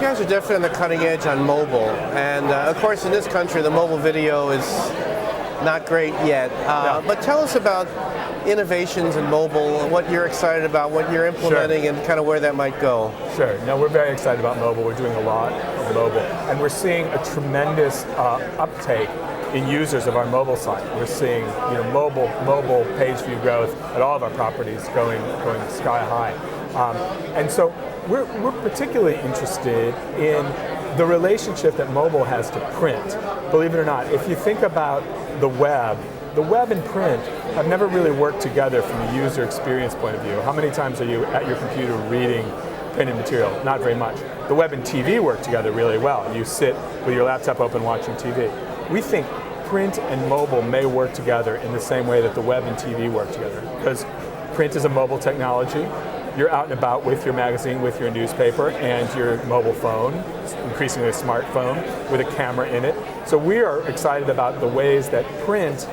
guys are definitely on the cutting edge on mobile, and of course in this country the mobile video is not great yet. But tell us about innovations in mobile, what you're excited about, what you're implementing, and kind of where that might go. Sure. No, we're very excited about mobile. We're doing a lot of mobile, and we're seeing a tremendous uptake in users of our mobile site. We're seeing mobile page view growth at all of our properties going sky high, and so we're particularly interested in the relationship that mobile has to print. Believe it or not, if you think about the web and print have never really worked together from a user experience point of view. How many times are you at your computer reading printed material? Not very much. The web and TV work together really well. You sit with your laptop open watching TV. We think print and mobile may work together in the same way that the web and TV work together, because print is a mobile technology. You're out and about with your magazine, with your newspaper, and your mobile phone, increasingly a smartphone with a camera in it. So we are excited about the ways that print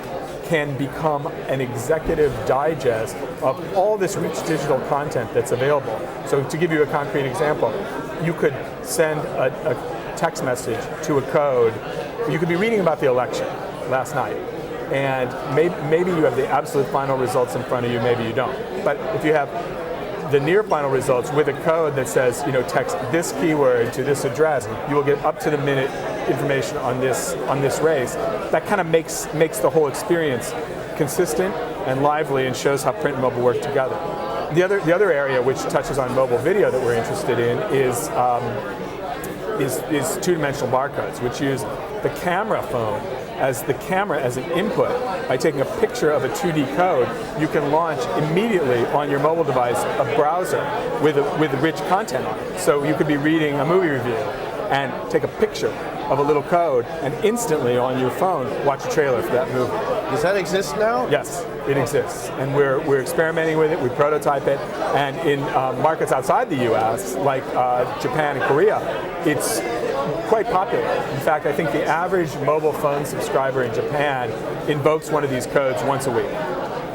can become an executive digest of all this rich digital content that's available. So to give you a concrete example, you could send a text message to a code. You could be reading about the election last night, and maybe you have the absolute final results in front of you, maybe you don't. But if you have the near final results with a code that says, text this keyword to this address, you will get up to the minute information on this race. That kind of makes the whole experience consistent and lively and shows how print and mobile work together. The other area which touches on mobile video that we're interested in is two-dimensional barcodes, which use the camera phone as an input. By taking a picture of a 2D code, you can launch immediately on your mobile device a browser with rich content on it. So you could be reading a movie review and take a picture of a little code and instantly on your phone watch a trailer for that movie. Does that exist now? Yes, it exists, and we're experimenting with it. We prototype it, and in markets outside the U.S., like Japan and Korea, it's quite popular. In fact, I think the average mobile phone subscriber in Japan invokes one of these codes once a week.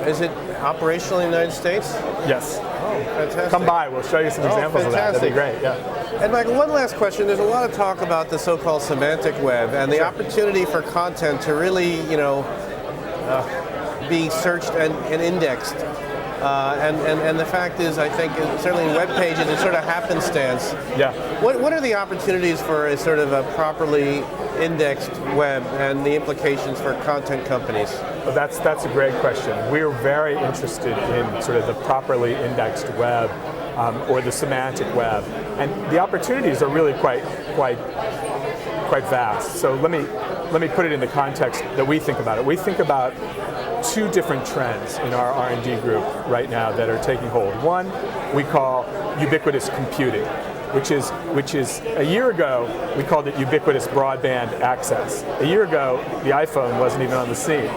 Is it operational in the United States? Yes. Oh, fantastic. Come by, we'll show you some examples of that. That'd be great, yeah. And Michael, one last question. There's a lot of talk about the so-called semantic web and the opportunity for content to really, be searched and indexed. And the fact is, I think, certainly in web pages, it's sort of happenstance. Yeah. What are the opportunities for a sort of a properly indexed web and the implications for content companies? Well, that's a great question. We're very interested in sort of the properly indexed web, or the semantic web, and the opportunities are really quite vast. So let me put it in the context that we think about it. We think about two different trends in our R&D group right now that are taking hold. One we call ubiquitous computing, which is a year ago we called it ubiquitous broadband access. A year ago the iPhone wasn't even on the scene.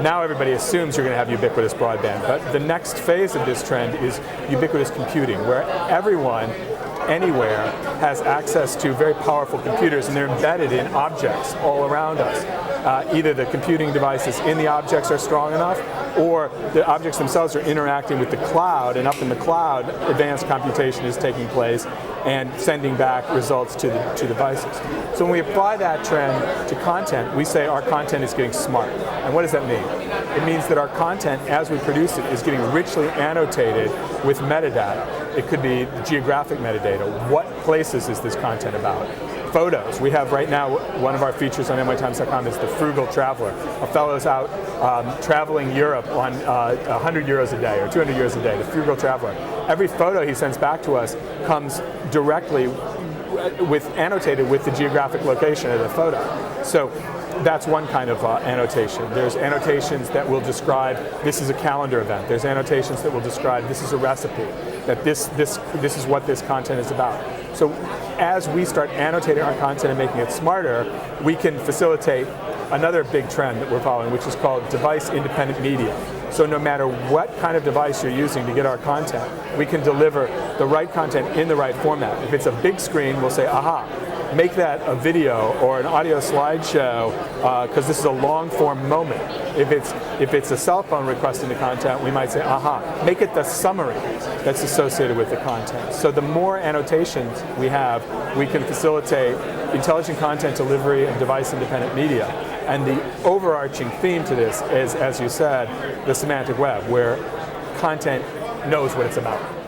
Now everybody assumes you're going to have ubiquitous broadband, but the next phase of this trend is ubiquitous computing, where everyone anywhere has access to very powerful computers, and they're embedded in objects all around us. Either the computing devices in the objects are strong enough, or the objects themselves are interacting with the cloud, and up in the cloud, advanced computation is taking place and sending back results to the devices. So when we apply that trend to content, we say our content is getting smart. And what does that mean? It means that our content, as we produce it, is getting richly annotated with metadata. It could be geographic metadata. What places is this content about? Photos. We have right now, one of our features on NYTimes.com is the frugal traveler. A fellow's out traveling Europe on 100 euros a day or 200 euros a day, the frugal traveler. Every photo he sends back to us comes directly annotated with the geographic location of the photo. So that's one kind of annotation. There's annotations that will describe this is a calendar event. There's annotations that will describe this is a recipe, that this is what this content is about. So as we start annotating our content and making it smarter, we can facilitate another big trend that we're following, which is called device-independent media. So no matter what kind of device you're using to get our content, we can deliver the right content in the right format. If it's a big screen, we'll say, aha, make that a video or an audio slideshow, because this is a long form moment. If it's a cell phone requesting the content, we might say, aha, make it the summary that's associated with the content. So the more annotations we have, we can facilitate intelligent content delivery and device-independent media. And the overarching theme to this is, as you said, the semantic web, where content knows what it's about.